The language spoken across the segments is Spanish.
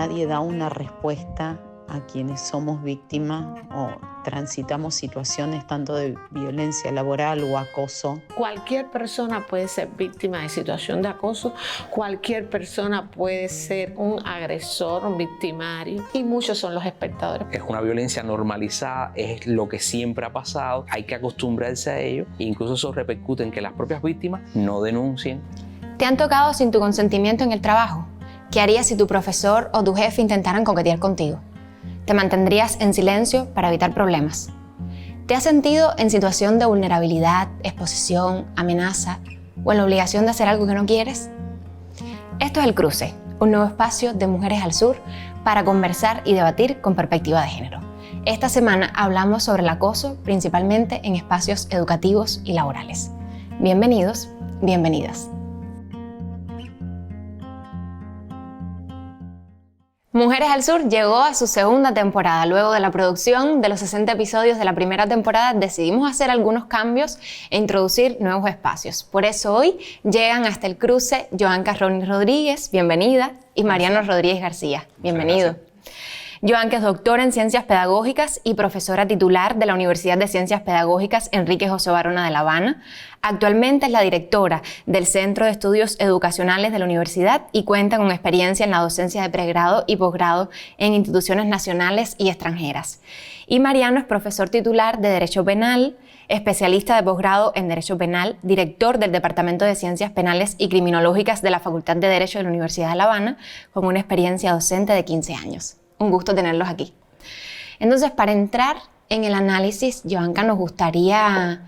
nadie da una respuesta a quienes somos víctimas o transitamos situaciones tanto de violencia laboral o acoso. Cualquier persona puede ser víctima de situación de acoso, cualquier persona puede ser un agresor, un victimario, y muchos son los espectadores. Es una violencia normalizada, es lo que siempre ha pasado, hay que acostumbrarse a ello, e incluso eso repercute en que las propias víctimas no denuncien. ¿Te han tocado sin tu consentimiento en el trabajo? ¿Qué harías si tu profesor o tu jefe intentaran coquetear contigo? ¿Te mantendrías en silencio para evitar problemas? ¿Te has sentido en situación de vulnerabilidad, exposición, amenaza o en la obligación de hacer algo que no quieres? Esto es El Cruce, un nuevo espacio de Mujeres al Sur para conversar y debatir con perspectiva de género. Esta semana hablamos sobre el acoso, principalmente en espacios educativos y laborales. Bienvenidos, bienvenidas. Mujeres al Sur llegó a su segunda temporada. Luego de la producción de los 60 episodios de la primera temporada, decidimos hacer algunos cambios e introducir nuevos espacios. Por eso hoy llegan hasta El Cruce Yoanka Ronnie Rodríguez, bienvenida, y Mariano Rodríguez García, bienvenido. Yoanka es doctora en Ciencias Pedagógicas y profesora titular de la Universidad de Ciencias Pedagógicas Enrique José Barona de La Habana. Actualmente es la directora del Centro de Estudios Educacionales de la Universidad y cuenta con experiencia en la docencia de pregrado y posgrado en instituciones nacionales y extranjeras. Y Mariano es profesor titular de Derecho Penal, especialista de posgrado en Derecho Penal, director del Departamento de Ciencias Penales y Criminológicas de la Facultad de Derecho de la Universidad de La Habana, con una experiencia docente de 15 años. Un gusto tenerlos aquí. Entonces, para entrar en el análisis, Yoanka, nos gustaría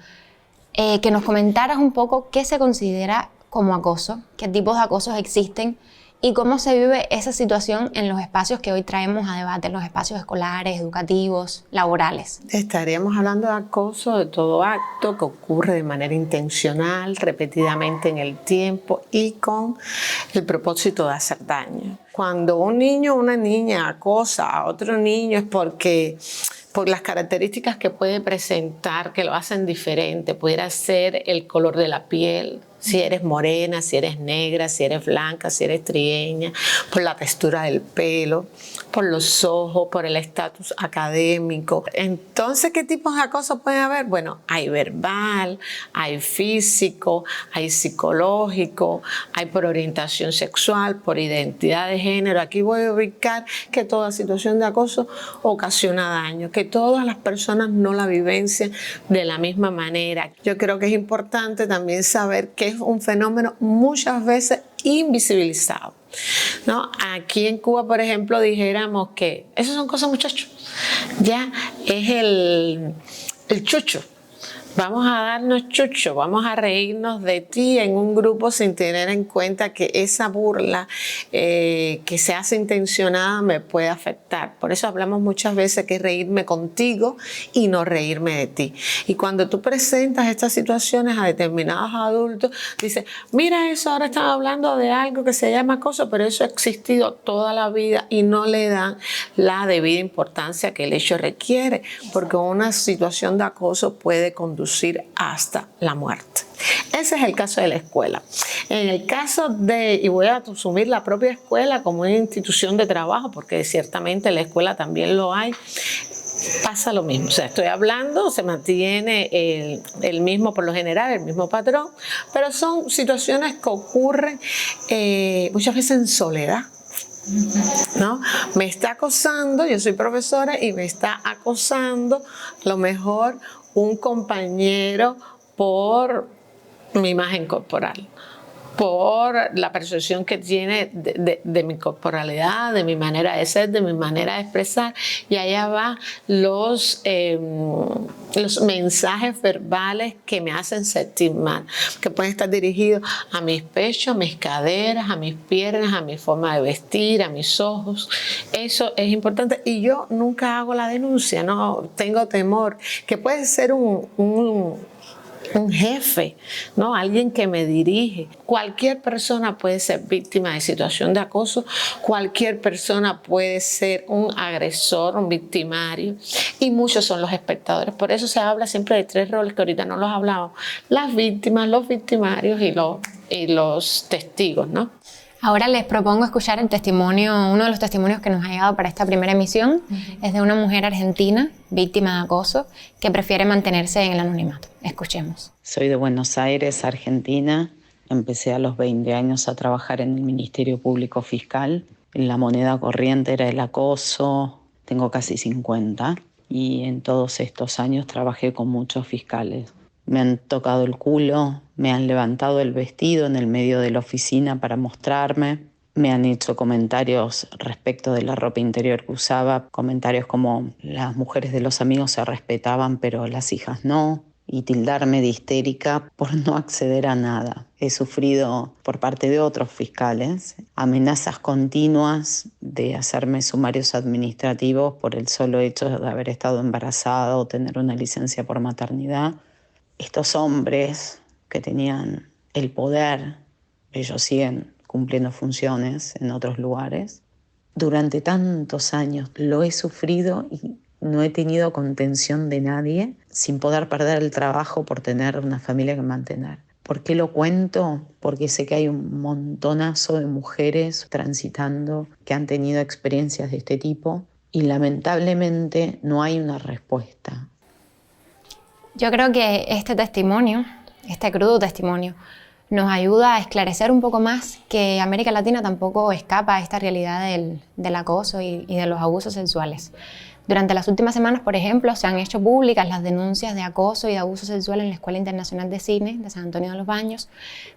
que nos comentaras un poco qué se considera como acoso, qué tipos de acosos existen y cómo se vive esa situación en los espacios que hoy traemos a debate, en los espacios escolares, educativos, laborales. Estaríamos hablando de acoso de todo acto que ocurre de manera intencional, repetidamente en el tiempo y con el propósito de hacer daño. Cuando un niño o una niña acosa a otro niño es porque por las características que puede presentar, que lo hacen diferente. Pudiera ser el color de la piel, si eres morena, si eres negra, si eres blanca, si eres trigueña, por la textura del pelo, por los ojos, por el estatus académico. Entonces, ¿qué tipos de acoso puede haber? Bueno, hay verbal, hay físico, hay psicológico, hay por orientación sexual, por identidad de género. Aquí voy a ubicar que toda situación de acoso ocasiona daño, que todas las personas no la vivencian de la misma manera. Yo creo que es importante también saber que es un fenómeno muchas veces invisibilizado, ¿no? Aquí en Cuba, por ejemplo, dijéramos que eso son cosas, muchachos, ya es el chucho. Vamos a darnos chucho, vamos a reírnos de ti en un grupo sin tener en cuenta que esa burla que se hace intencionada me puede afectar. Por eso hablamos muchas veces que es reírme contigo y no reírme de ti. Y cuando tú presentas estas situaciones a determinados adultos, dices, mira eso, ahora están hablando de algo que se llama acoso, pero eso ha existido toda la vida y no le dan la debida importancia que el hecho requiere, porque una situación de acoso puede conducir hasta la muerte. Ese es el caso de la escuela. En el caso de, y voy a asumir la propia escuela como una institución de trabajo, porque ciertamente en la escuela también lo hay, pasa lo mismo. O sea, estoy hablando, se mantiene el mismo, por lo general, el mismo patrón, pero son situaciones que ocurren muchas veces en soledad. ¿No? Me está acosando, yo soy profesora y me está acosando a lo mejor un compañero por mi imagen corporal, por la percepción que tiene de mi corporalidad, de mi manera de ser, de mi manera de expresar, y allá va los mensajes verbales que me hacen sentir mal, que pueden estar dirigidos a mis pechos, a mis caderas, a mis piernas, a mi forma de vestir, a mis ojos. Eso es importante y yo nunca hago la denuncia, no tengo temor, que puede ser un jefe, ¿no? Alguien que me dirige. Cualquier persona puede ser víctima de situación de acoso, cualquier persona puede ser un agresor, un victimario, y muchos son los espectadores. Por eso se habla siempre de tres roles que ahorita no los hablamos: las víctimas, los victimarios y los testigos, ¿no? Ahora les propongo escuchar el testimonio, uno de los testimonios que nos ha llegado para esta primera emisión. Es de una mujer argentina, víctima de acoso, que prefiere mantenerse en el anonimato. Escuchemos. Soy de Buenos Aires, Argentina. Empecé a los 20 años a trabajar en el Ministerio Público Fiscal. La moneda corriente era el acoso. Tengo casi 50 y en todos estos años trabajé con muchos fiscales. Me han tocado el culo, me han levantado el vestido en el medio de la oficina para mostrarme, me han hecho comentarios respecto de la ropa interior que usaba, comentarios como las mujeres de los amigos se respetaban pero las hijas no, y tildarme de histérica por no acceder a nada. He sufrido por parte de otros fiscales amenazas continuas de hacerme sumarios administrativos por el solo hecho de haber estado embarazada o tener una licencia por maternidad. Estos hombres que tenían el poder, ellos siguen cumpliendo funciones en otros lugares. Durante tantos años lo he sufrido y no he tenido contención de nadie, sin poder perder el trabajo por tener una familia que mantener. ¿Por qué lo cuento? Porque sé que hay un montonazo de mujeres transitando que han tenido experiencias de este tipo y lamentablemente no hay una respuesta. Yo creo que este testimonio, este crudo testimonio, nos ayuda a esclarecer un poco más que América Latina tampoco escapa a esta realidad del acoso y de los abusos sexuales. Durante las últimas semanas, por ejemplo, se han hecho públicas las denuncias de acoso y de abuso sexual en la Escuela Internacional de Cine de San Antonio de los Baños,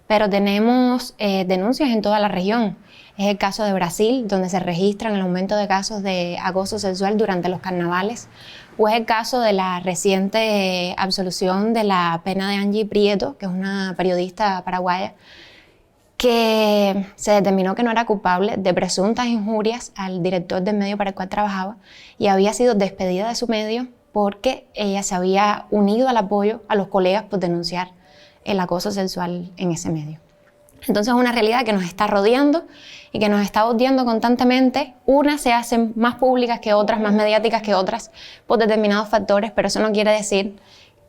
pero tenemos denuncias en toda la región. Es el caso de Brasil, donde se registran el aumento de casos de acoso sexual durante los carnavales, o es el caso de la reciente absolución de la pena de Angie Prieto, que es una periodista paraguaya, que se determinó que no era culpable de presuntas injurias al director del medio para el cual trabajaba y había sido despedida de su medio porque ella se había unido al apoyo a los colegas por denunciar el acoso sexual en ese medio. Entonces es una realidad que nos está rodeando y que nos está odiando constantemente. Unas se hacen más públicas que otras, más mediáticas que otras por determinados factores, pero eso no quiere decir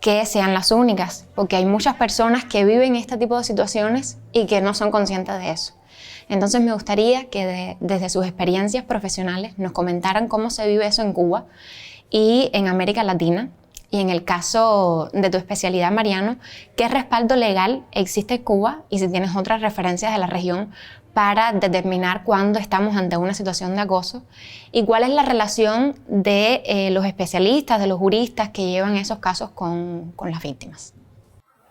que sean las únicas, porque hay muchas personas que viven este tipo de situaciones y que no son conscientes de eso. Entonces me gustaría que desde sus experiencias profesionales nos comentaran cómo se vive eso en Cuba y en América Latina. Y en el caso de tu especialidad, Mariano, ¿qué respaldo legal existe en Cuba? Y si tienes otras referencias de la región para determinar cuándo estamos ante una situación de acoso. ¿Y cuál es la relación de los especialistas, de los juristas que llevan esos casos con las víctimas?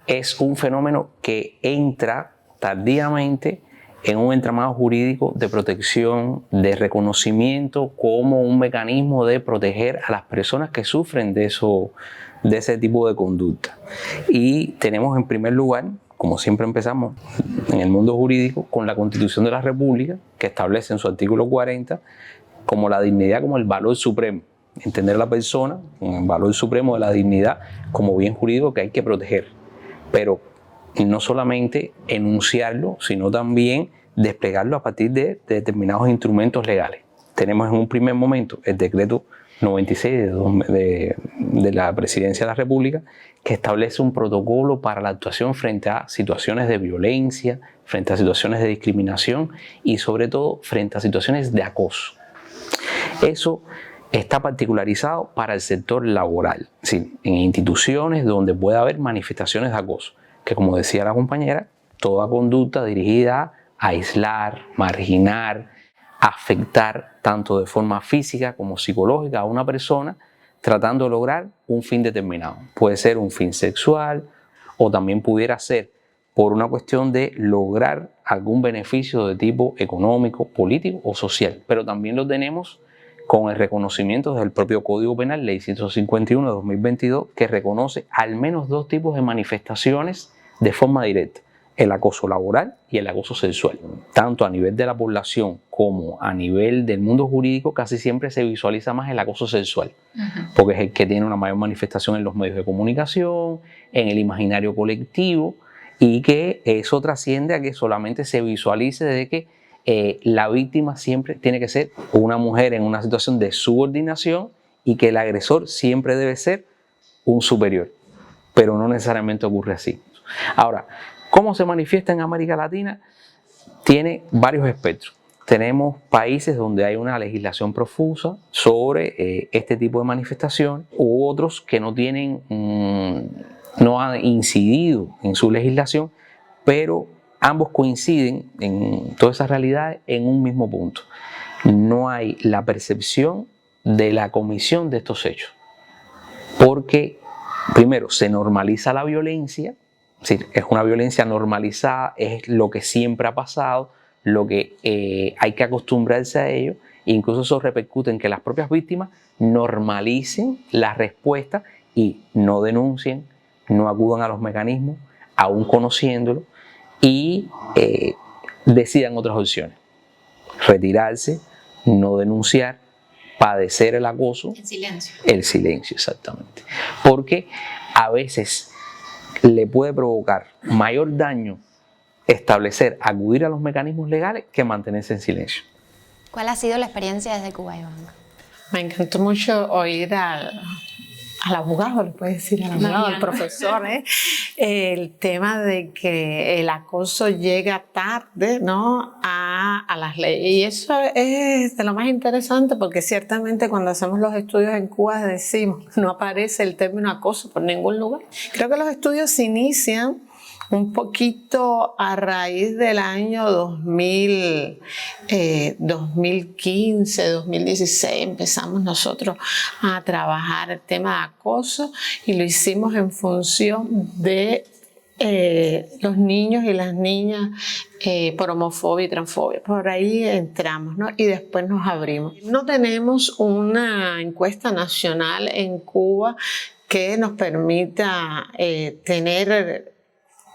Es un fenómeno que entra tardíamente en un entramado jurídico de protección, de reconocimiento como un mecanismo de proteger a las personas que sufren de ese tipo de conducta. Y tenemos en primer lugar, como siempre empezamos en el mundo jurídico, con la Constitución de la República, que establece en su artículo 40 como la dignidad como el valor supremo. Entender a la persona con el valor supremo de la dignidad como bien jurídico que hay que proteger. Pero no solamente enunciarlo, sino también desplegarlo a partir de determinados instrumentos legales. Tenemos en un primer momento el decreto 96 de la Presidencia de la República, que establece un protocolo para la actuación frente a situaciones de violencia, frente a situaciones de discriminación y sobre todo frente a situaciones de acoso. Eso está particularizado para el sector laboral, sí, en instituciones donde puede haber manifestaciones de acoso, que como decía la compañera, toda conducta dirigida a aislar, marginar, afectar tanto de forma física como psicológica a una persona tratando de lograr un fin determinado. Puede ser un fin sexual o también pudiera ser por una cuestión de lograr algún beneficio de tipo económico, político o social, pero también lo tenemos con el reconocimiento del propio Código Penal, Ley 151 de 2022, que reconoce al menos dos tipos de manifestaciones de forma directa: el acoso laboral y el acoso sexual. Tanto a nivel de la población como a nivel del mundo jurídico, casi siempre se visualiza más el acoso sexual, porque es el que tiene una mayor manifestación en los medios de comunicación, en el imaginario colectivo, y que eso trasciende a que solamente se visualice de que la víctima siempre tiene que ser una mujer en una situación de subordinación y que el agresor siempre debe ser un superior, pero no necesariamente ocurre así. Ahora, ¿cómo se manifiesta en América Latina? tiene varios espectros. Tenemos países donde hay una legislación profusa sobre este tipo de manifestación, u otros que no tienen, no han incidido en su legislación, pero ambos coinciden en todas esas realidades en un mismo punto. No hay la percepción de la comisión de estos hechos, porque primero se normaliza la violencia, es decir, es una violencia normalizada, es lo que siempre ha pasado, lo que hay que acostumbrarse a ello, e incluso eso repercute en que las propias víctimas normalicen la respuesta y no denuncien, no acudan a los mecanismos, aún conociéndolo, y decidan otras opciones: retirarse, no denunciar, padecer el acoso. El silencio. El silencio, exactamente. Porque a veces le puede provocar mayor daño establecer, acudir a los mecanismos legales que mantenerse en silencio. ¿Cuál ha sido la experiencia desde Cuba, Johanka? Me encantó mucho oír al abogado, le puedes decir al abogado, al profesor, el tema de que el acoso llega tarde, ¿no?, a las leyes. Y eso es de lo más interesante, porque ciertamente cuando hacemos los estudios en Cuba decimos, no aparece el término acoso por ningún lugar. Creo que los estudios se inician un poquito a raíz del año 2015, 2016, empezamos nosotros a trabajar el tema de acoso, y lo hicimos en función de los niños y las niñas por homofobia y transfobia. Por ahí entramos, ¿no? Y después nos abrimos. No tenemos una encuesta nacional en Cuba que nos permita tener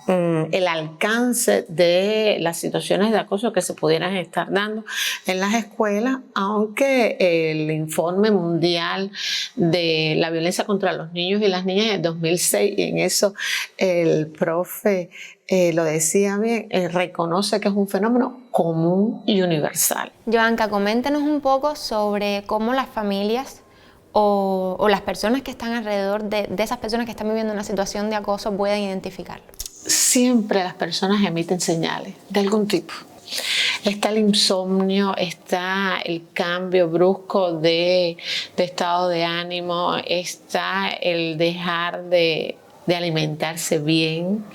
el alcance de las situaciones de acoso que se pudieran estar dando en las escuelas, aunque el informe mundial de la violencia contra los niños y las niñas de 2006, y en eso el profe lo decía bien, reconoce que es un fenómeno común y universal. Johanka, coméntenos un poco sobre cómo las familias o las personas que están alrededor de esas personas que están viviendo una situación de acoso pueden identificarlo. Siempre las personas emiten señales de algún tipo. Está el insomnio, está el cambio brusco de estado de ánimo, está el dejar de alimentarse bien,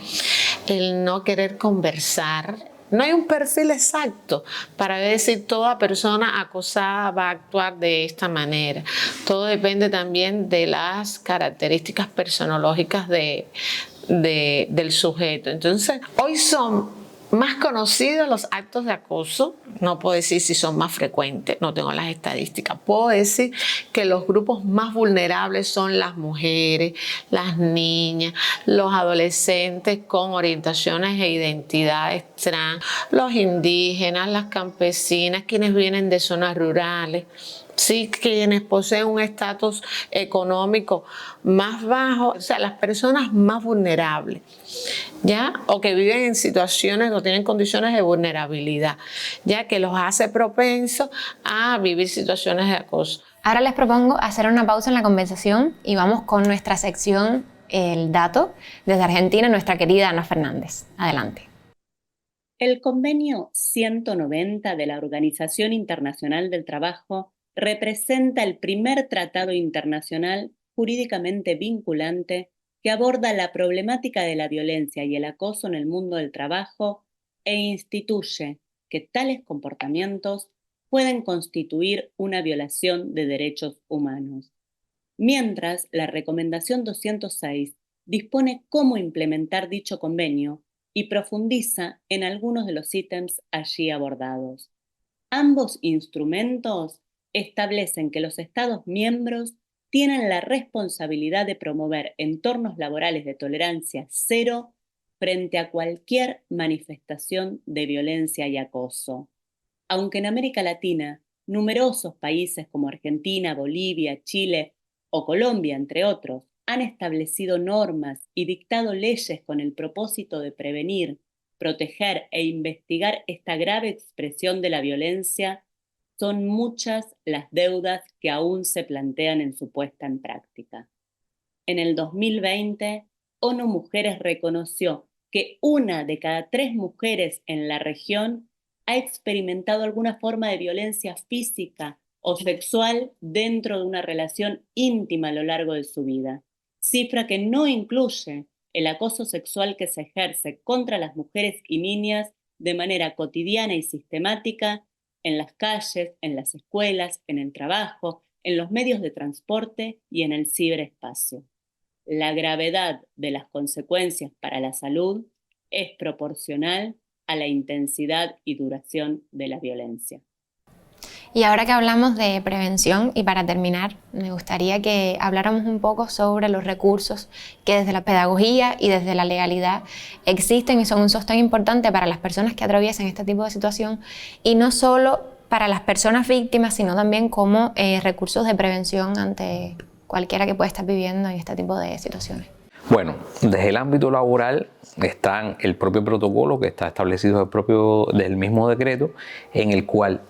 el no querer conversar. No hay un perfil exacto para decir toda persona acosada va a actuar de esta manera. Todo depende también de las características personológicas del sujeto. Entonces, hoy son más conocidos los actos de acoso. No puedo decir si son más frecuentes, no tengo las estadísticas. Puedo decir que los grupos más vulnerables son las mujeres, las niñas, los adolescentes con orientaciones e identidades trans, los indígenas, las campesinas, quienes vienen de zonas rurales. Sí, quienes poseen un estatus económico más bajo, o sea, las personas más vulnerables, ¿ya? O que viven en situaciones o tienen condiciones de vulnerabilidad, ya que los hace propensos a vivir situaciones de acoso. Ahora les propongo hacer una pausa en la conversación y vamos con nuestra sección El Dato, desde Argentina, nuestra querida Ana Fernández. Adelante. El convenio 190 de la Organización Internacional del Trabajo representa el primer tratado internacional jurídicamente vinculante que aborda la problemática de la violencia y el acoso en el mundo del trabajo e instituye que tales comportamientos pueden constituir una violación de derechos humanos. Mientras, la Recomendación 206 dispone cómo implementar dicho convenio y profundiza en algunos de los ítems allí abordados. Ambos instrumentos establecen que los Estados miembros tienen la responsabilidad de promover entornos laborales de tolerancia cero frente a cualquier manifestación de violencia y acoso. Aunque en América Latina, numerosos países como Argentina, Bolivia, Chile o Colombia, entre otros, han establecido normas y dictado leyes con el propósito de prevenir, proteger e investigar esta grave expresión de la violencia, son muchas las deudas que aún se plantean en su puesta en práctica. En el 2020, ONU Mujeres reconoció que 1 de cada 3 mujeres en la región ha experimentado alguna forma de violencia física o sexual dentro de una relación íntima a lo largo de su vida, cifra que no incluye el acoso sexual que se ejerce contra las mujeres y niñas de manera cotidiana y sistemática en las calles, en las escuelas, en el trabajo, en los medios de transporte y en el ciberespacio. La gravedad de las consecuencias para la salud es proporcional a la intensidad y duración de la violencia. Y ahora que hablamos de prevención, y para terminar, me gustaría que habláramos un poco sobre los recursos que desde la pedagogía y desde la legalidad existen y son un sostén importante para las personas que atraviesan este tipo de situación, y no solo para las personas víctimas, sino también como recursos de prevención ante cualquiera que pueda estar viviendo en este tipo de situaciones. Bueno, desde el ámbito laboral está el propio protocolo que está establecido del mismo decreto, en el cual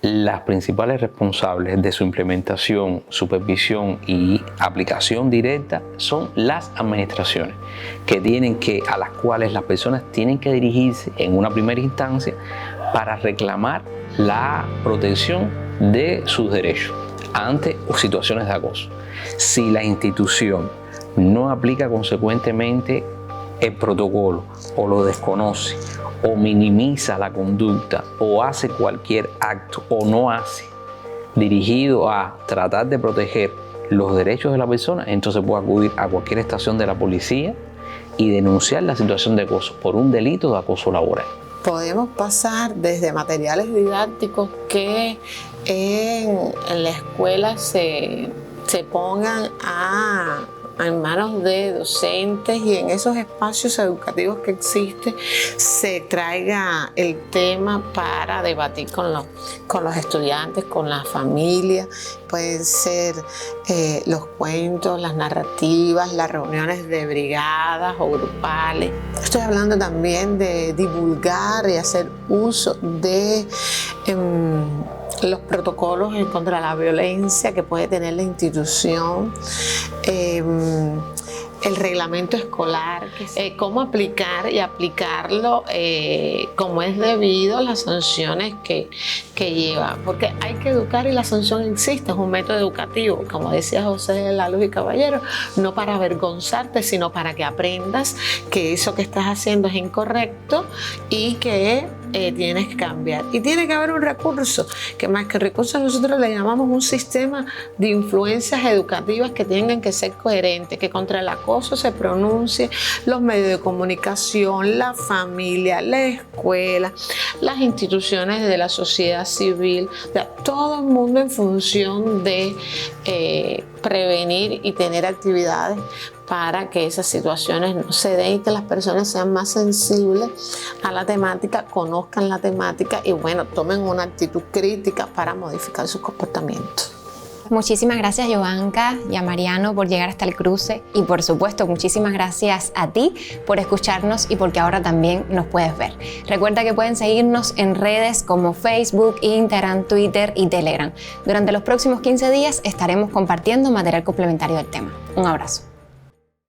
las principales responsables de su implementación, supervisión y aplicación directa son las administraciones, a las cuales las personas tienen que dirigirse en una primera instancia para reclamar la protección de sus derechos ante situaciones de acoso. Si la institución no aplica consecuentemente el protocolo o lo desconoce o minimiza la conducta o hace cualquier acto o no hace dirigido a tratar de proteger los derechos de la persona, entonces puede acudir a cualquier estación de la policía y denunciar la situación de acoso por un delito de acoso laboral. Podemos pasar desde materiales didácticos que en la escuela se pongan en manos de docentes, y en esos espacios educativos que existen se traiga el tema para debatir con los estudiantes, con las familias. Pueden ser los cuentos, las narrativas, las reuniones de brigadas o grupales. Estoy hablando también de divulgar y hacer uso de los protocolos en contra de la violencia que puede tener la institución, el reglamento escolar, cómo aplicar y aplicarlo como es debido, las sanciones que lleva, porque hay que educar y la sanción existe, es un método educativo, como decía José de la Luz y Caballero, no para avergonzarte, sino para que aprendas que eso que estás haciendo es incorrecto y que tienes que cambiar. Y tiene que haber un recurso, que más que recursos nosotros le llamamos un sistema de influencias educativas que tengan que ser coherentes, que contra el acoso se pronuncie los medios de comunicación, la familia, la escuela, las instituciones de la sociedad civil, todo el mundo en función de prevenir y tener actividades para que esas situaciones no se den y que las personas sean más sensibles a la temática, conozcan la temática y bueno, tomen una actitud crítica para modificar sus comportamientos. Muchísimas gracias, Jovanka, y a Mariano por llegar hasta el cruce, y por supuesto muchísimas gracias a ti por escucharnos y porque ahora también nos puedes ver. Recuerda que pueden seguirnos en redes como Facebook, Instagram, Twitter y Telegram. Durante los próximos 15 días estaremos compartiendo material complementario del tema. Un abrazo.